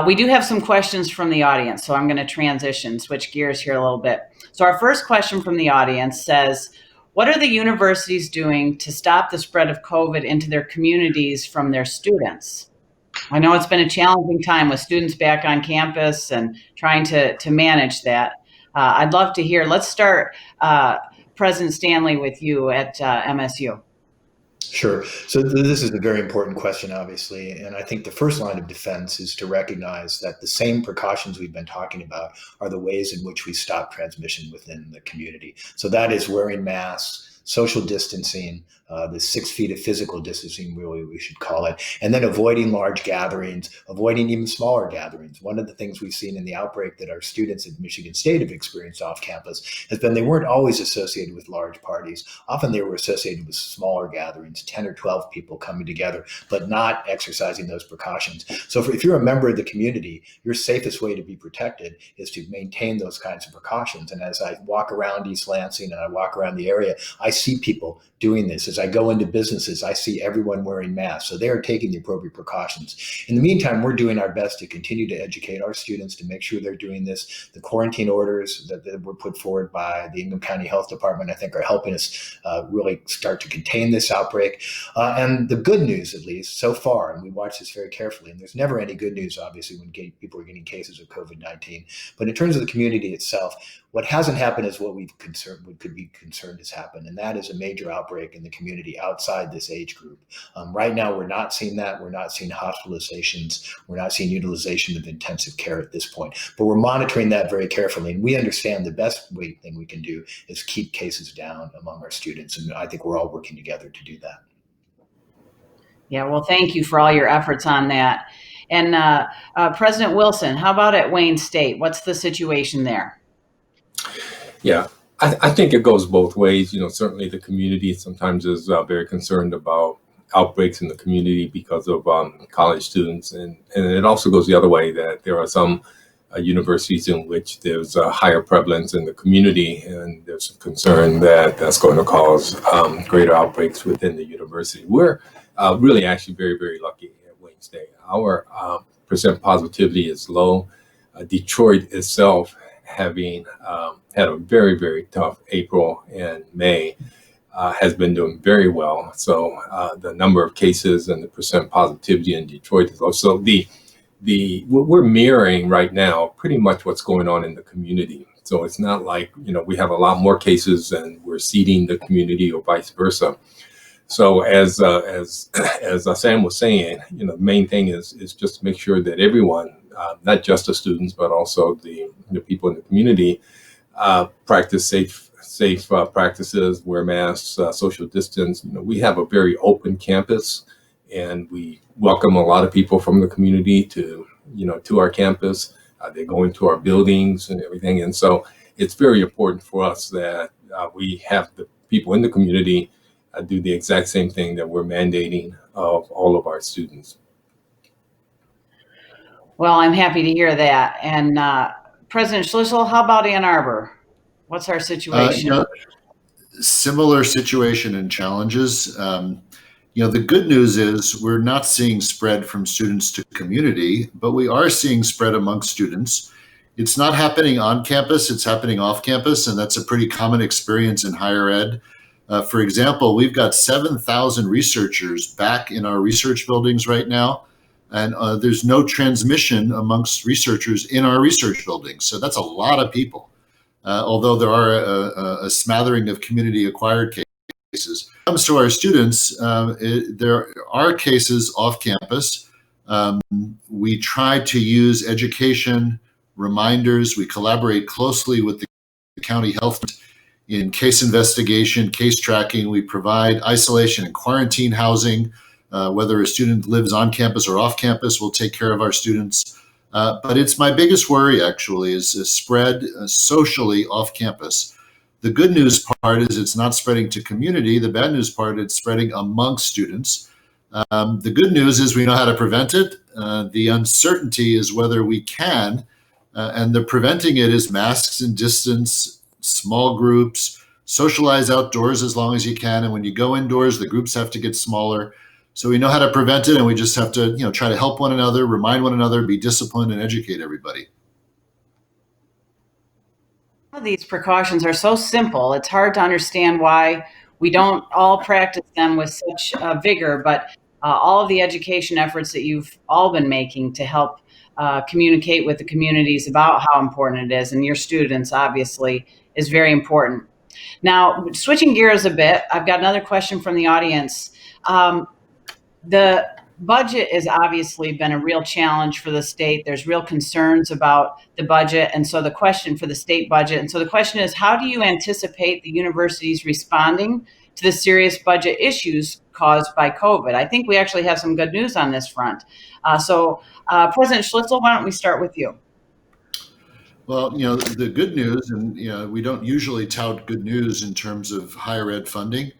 We do have some questions from the audience, so I'm going to switch gears here a little bit. So our first question from the audience says, what are the universities doing to stop the spread of COVID into their communities from their students? I know it's been a challenging time with students back on campus and trying to manage that. I'd love to hear. Let's start, President Stanley, with you at MSU. Sure. So this is a very important question, obviously. And I think the first line of defense is to recognize that the same precautions we've been talking about are the ways in which we stop transmission within the community. So that is wearing masks, social distancing, the 6 feet of physical distancing, really, we should call it, and then avoiding large gatherings, avoiding even smaller gatherings. One of the things we've seen in the outbreak that our students at Michigan State have experienced off campus has been they weren't always associated with large parties. Often they were associated with smaller gatherings, 10 or 12 people coming together, but not exercising those precautions. So if you're a member of the community, your safest way to be protected is to maintain those kinds of precautions. And as I walk around East Lansing and I walk around the area, I see people doing this. As I go into businesses, I see everyone wearing masks. So they are taking the appropriate precautions. In the meantime, we're doing our best to continue to educate our students to make sure they're doing this. The quarantine orders that were put forward by the Ingham County Health Department, I think, are helping us really start to contain this outbreak. And the good news, at least so far, and we watch this very carefully, and there's never any good news, obviously, when people are getting cases of COVID-19. But in terms of the community itself, what hasn't happened is what could be concerned has happened, and that is a major outbreak in the community outside this age group. Right now, we're not seeing that. We're not seeing hospitalizations. We're not seeing utilization of intensive care at this point. But we're monitoring that very carefully, and we understand the best thing we can do is keep cases down among our students, and I think we're all working together to do that. Yeah, well, thank you for all your efforts on that. And President Wilson, how about at Wayne State? What's the situation there? Yeah, I think it goes both ways. Certainly the community sometimes is very concerned about outbreaks in the community because of college students. And it also goes the other way, that there are some universities in which there's a higher prevalence in the community, and there's a concern that that's going to cause greater outbreaks within the university. We're really actually very, very lucky at Wayne State. Our percent positivity is low. Detroit itself, having had a very, very tough April and May, has been doing very well. So the number of cases and the percent positivity in Detroit is low. So what we're mirroring right now pretty much what's going on in the community. So it's not like, we have a lot more cases and we're seeding the community or vice versa. So as Sam was saying, the main thing is just to make sure that everyone, not just the students, but also the people in the community, practice safe practices, wear masks, social distance. We have a very open campus, and we welcome a lot of people from the community to our campus. They go into our buildings and everything, and so it's very important for us that we have the people in the community do the exact same thing that we're mandating of all of our students. Well, I'm happy to hear that. And President Schlissel, how about Ann Arbor? What's our situation? Similar situation and challenges. The good news is we're not seeing spread from students to community, but we are seeing spread among students. It's not happening on campus, it's happening off campus, and that's a pretty common experience in higher ed. For example, we've got 7,000 researchers back in our research buildings right now, and there's no transmission amongst researchers in our research buildings. So that's a lot of people, although there are a smattering of community-acquired cases. When it comes to our students, there are cases off campus. We try to use education, reminders. We collaborate closely with the county health in case investigation, case tracking. We provide isolation and quarantine housing. Whether a student lives on campus or off campus, we'll take care of our students. But it's my biggest worry, actually, is spread socially off campus. The good news part is it's not spreading to community. The bad news part, it's spreading amongst students. The good news is we know how to prevent it. The uncertainty is whether we can, and the preventing it is masks and distance, small groups, socialize outdoors as long as you can. And when you go indoors, the groups have to get smaller. So we know how to prevent it, and we just have to, try to help one another, remind one another, be disciplined, and educate everybody. Some of these precautions are so simple, it's hard to understand why we don't all practice them with such vigor, but all of the education efforts that you've all been making to help communicate with the communities about how important it is, and your students obviously, is very important. Now, switching gears a bit, I've got another question from the audience. The budget has obviously been a real challenge for the state. There's real concerns about the budget, and so the question for the state budget. And so the question is, how do you anticipate the universities responding to the serious budget issues caused by COVID? I think we actually have some good news on this front. President Schlissel, why don't we start with you? Well, the good news, and we don't usually tout good news in terms of higher ed funding.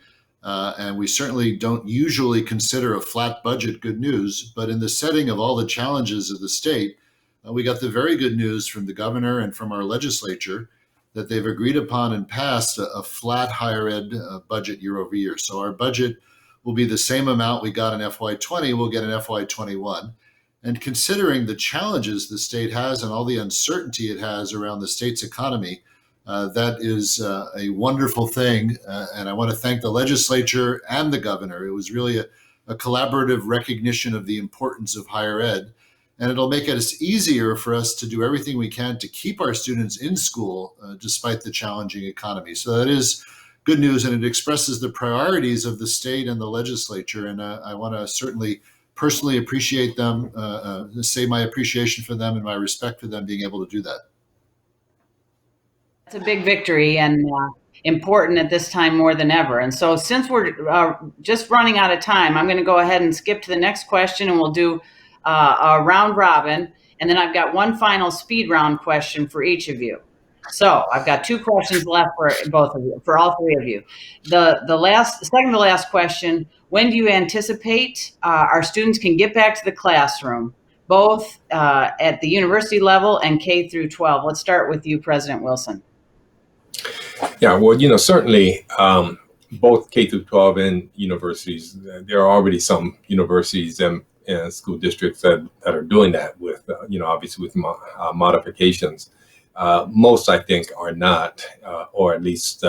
And we certainly don't usually consider a flat budget good news, but in the setting of all the challenges of the state, we got the very good news from the governor and from our legislature that they've agreed upon and passed a flat higher ed budget year over year. So our budget will be the same amount we got in FY20, we'll get in FY21. And considering the challenges the state has and all the uncertainty it has around the state's economy, that is a wonderful thing, and I want to thank the legislature and the governor. It was really a collaborative recognition of the importance of higher ed, and it'll make it easier for us to do everything we can to keep our students in school despite the challenging economy. So that is good news, and it expresses the priorities of the state and the legislature, and I want to certainly personally appreciate them, say my appreciation for them and my respect for them being able to do that. It's a big victory and important at this time more than ever. And so since we're just running out of time, I'm going to go ahead and skip to the next question, and we'll do a round robin. And then I've got one final speed round question for each of you. So I've got 2 questions left for both of you, for all 3 of you. The second to last question, when do you anticipate our students can get back to the classroom, both at the university level and K through 12? Let's start with you, President Wilson. Yeah, well, certainly both K through 12 and universities, there are already some universities and school districts that are doing that with, obviously with modifications. Most, I think, are not, or at least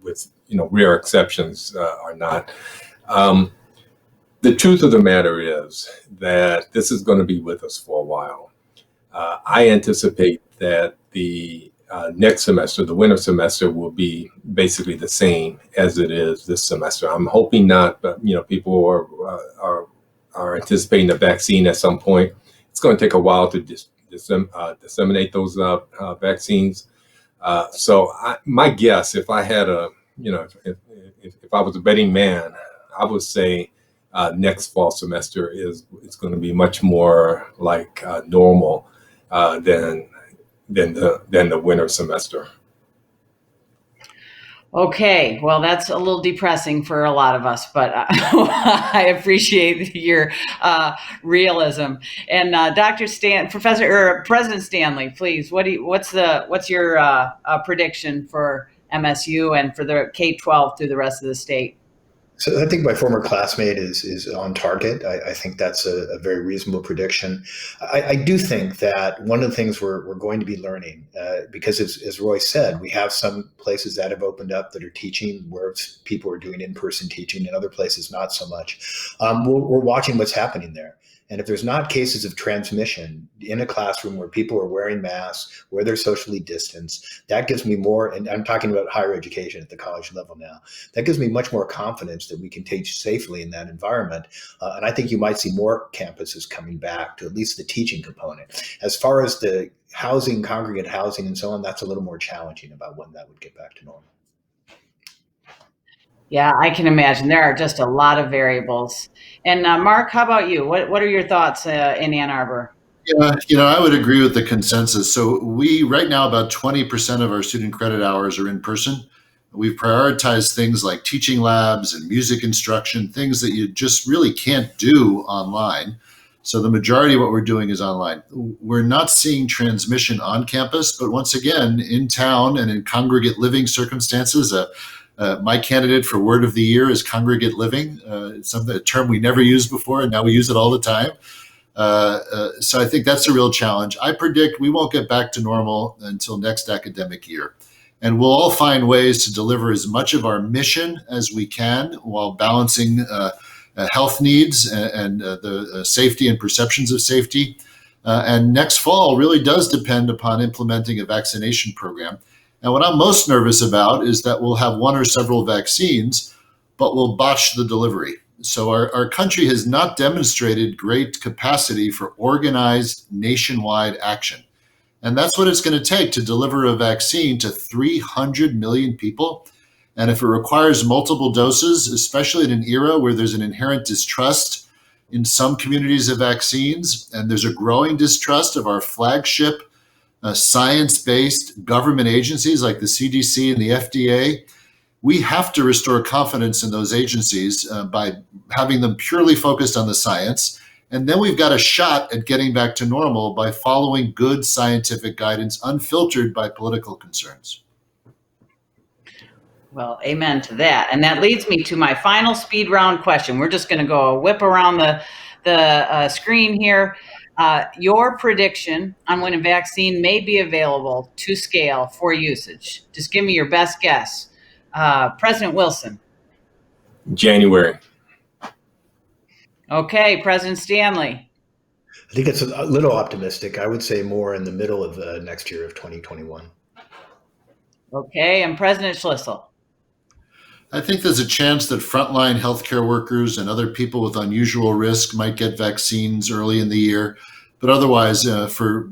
with, rare exceptions are not. The truth of the matter is that this is going to be with us for a while. I anticipate that the next semester, the winter semester, will be basically the same as it is this semester. I'm hoping not, but people are anticipating a vaccine at some point. It's going to take a while to disseminate those vaccines. So my guess, if I had if I was a betting man, I would say next fall semester is going to be much more like normal than the winter semester. Okay, well, that's a little depressing for a lot of us, but I appreciate your realism. And President Stanley, please, what's your prediction for MSU and for the K-12 through the rest of the state? So I think my former classmate is on target. I think that's a very reasonable prediction. I do think that one of the things we're going to be learning, because as Roy said, we have some places that have opened up that are teaching where people are doing in-person teaching, and other places not so much. We're watching what's happening there. And if there's not cases of transmission in a classroom where people are wearing masks, where they're socially distanced, that gives me more, and I'm talking about higher education at the college level now, that gives me much more confidence that we can teach safely in that environment. And I think you might see more campuses coming back to at least the teaching component. As far as the housing, congregate housing and so on, that's a little more challenging about when that would get back to normal. Yeah, I can imagine. There are just a lot of variables. And Mark, how about you? What are your thoughts in Ann Arbor? Yeah, I would agree with the consensus. So right now, about 20% of our student credit hours are in person. We've prioritized things like teaching labs and music instruction, things that you just really can't do online. So the majority of what we're doing is online. We're not seeing transmission on campus, but once again, in town and in congregate living circumstances, My candidate for word of the year is congregate living. It's a term we never used before, and now we use it all the time. So I think that's a real challenge. I predict we won't get back to normal until next academic year. And we'll all find ways to deliver as much of our mission as we can while balancing health needs and the safety and perceptions of safety. And next fall really does depend upon implementing a vaccination program. And what I'm most nervous about is that we'll have one or several vaccines, but we'll botch the delivery. So our country has not demonstrated great capacity for organized nationwide action. And that's what it's going to take to deliver a vaccine to 300 million people. And if it requires multiple doses, especially in an era where there's an inherent distrust in some communities of vaccines, and there's a growing distrust of our flagship science-based government agencies like the CDC and the FDA, we have to restore confidence in those agencies by having them purely focused on the science. And then we've got a shot at getting back to normal by following good scientific guidance, unfiltered by political concerns. Well, amen to that. And that leads me to my final speed round question. We're just going to go whip around the screen here. Your prediction on when a vaccine may be available to scale for usage. Just give me your best guess. President Wilson. January. Okay, President Stanley. I think it's a little optimistic. I would say more in the middle of next year of 2021. Okay, and President Schlissel. I think there's a chance that frontline healthcare workers and other people with unusual risk might get vaccines early in the year. But otherwise, for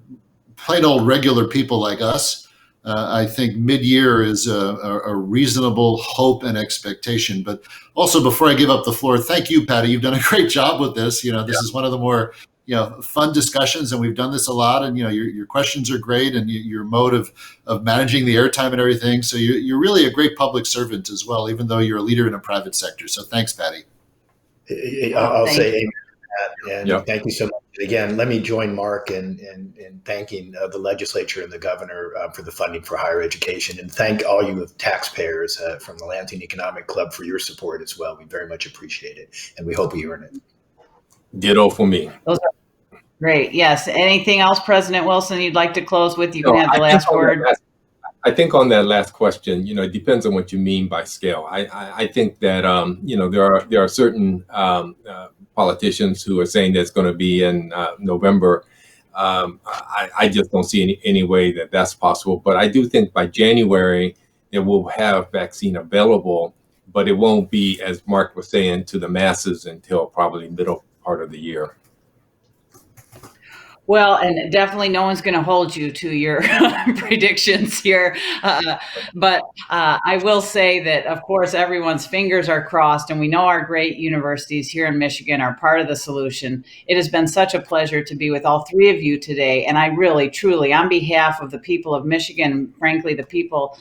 plain old regular people like us, I think mid-year is a reasonable hope and expectation. But also, before I give up the floor, thank you, Patty. You've done a great job with this. This is one of the more fun discussions, and we've done this a lot. And your questions are great, and your mode of managing the airtime and everything. So you're really a great public servant as well, even though you're a leader in a private sector. So thanks, Patty. I'll say amen to that, and thank you so much. Again, let me join Mark in thanking the legislature and the governor for the funding for higher education, and thank all you taxpayers from the Lansing Economic Club for your support as well. We very much appreciate it, and we hope we earn it. Ditto for me. Those are great. Yes. Anything else, President Wilson, you'd like to close with? You can have the last word. I think on that last question, it depends on what you mean by scale. I think that, there are certain politicians who are saying that's going to be in November. I just don't see any way that that's possible. But I do think by January, it will have vaccine available, but it won't be, as Mark was saying, to the masses until probably middle part of the year. Well, and definitely no one's going to hold you to your predictions here. But I will say that, of course, everyone's fingers are crossed, and we know our great universities here in Michigan are part of the solution. It has been such a pleasure to be with all three of you today. And I really, truly, on behalf of the people of Michigan, and frankly, the people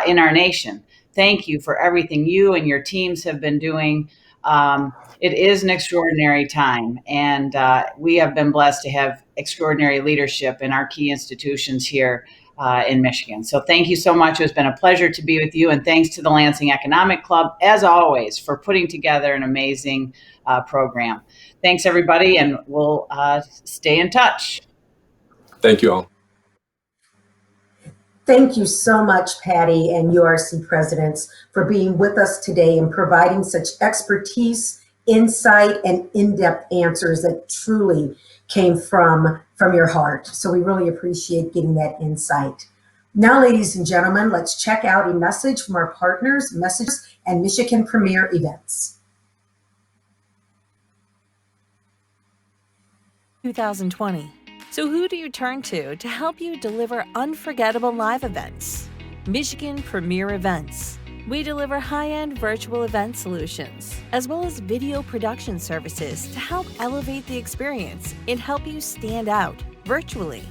in our nation, thank you for everything you and your teams have been doing. It is an extraordinary time, and we have been blessed to have extraordinary leadership in our key institutions here in Michigan. So thank you so much. It's been a pleasure to be with you, and thanks to the Lansing Economic Club, as always, for putting together an amazing program. Thanks, everybody, and we'll stay in touch. Thank you all. Thank you so much, Patty and URC presidents, for being with us today and providing such expertise, insight, and in-depth answers that truly came from your heart. So we really appreciate getting that insight. Now, ladies and gentlemen, let's check out a message from our partners, Messages, and Michigan Premier Events. 2020. So who do you turn to help you deliver unforgettable live events? Michigan Premier Events. We deliver high-end virtual event solutions, as well as video production services to help elevate the experience and help you stand out virtually.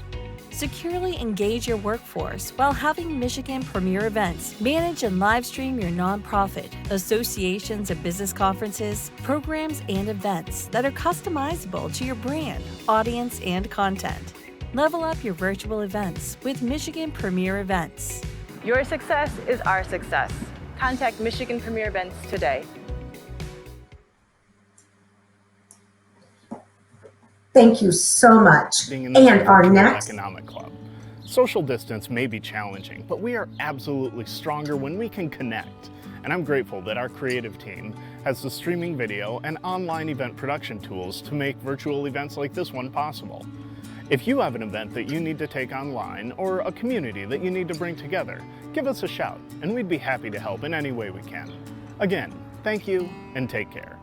Securely engage your workforce while having Michigan Premier Events manage and live stream your nonprofit, associations and business conferences, programs, and events that are customizable to your brand, audience, and content. Level up your virtual events with Michigan Premier Events. Your success is our success. Contact Michigan Premier Events today. Thank you so much. In this And our virtual next economic club. Social distance may be challenging, but we are absolutely stronger when we can connect. And I'm grateful that our creative team has the streaming video and online event production tools to make virtual events like this one possible. If you have an event that you need to take online or a community that you need to bring together, give us a shout and we'd be happy to help in any way we can. Again, thank you and take care.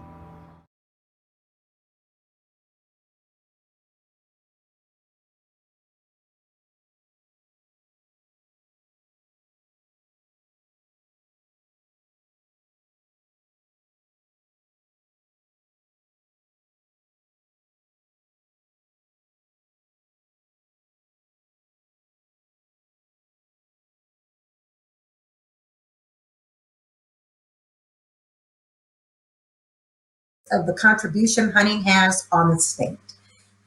of the contribution hunting has on the state.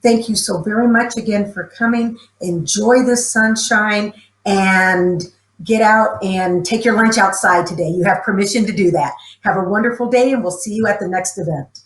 Thank you so very much again for coming. Enjoy the sunshine and get out and take your lunch outside today. You have permission to do that. Have a wonderful day and we'll see you at the next event.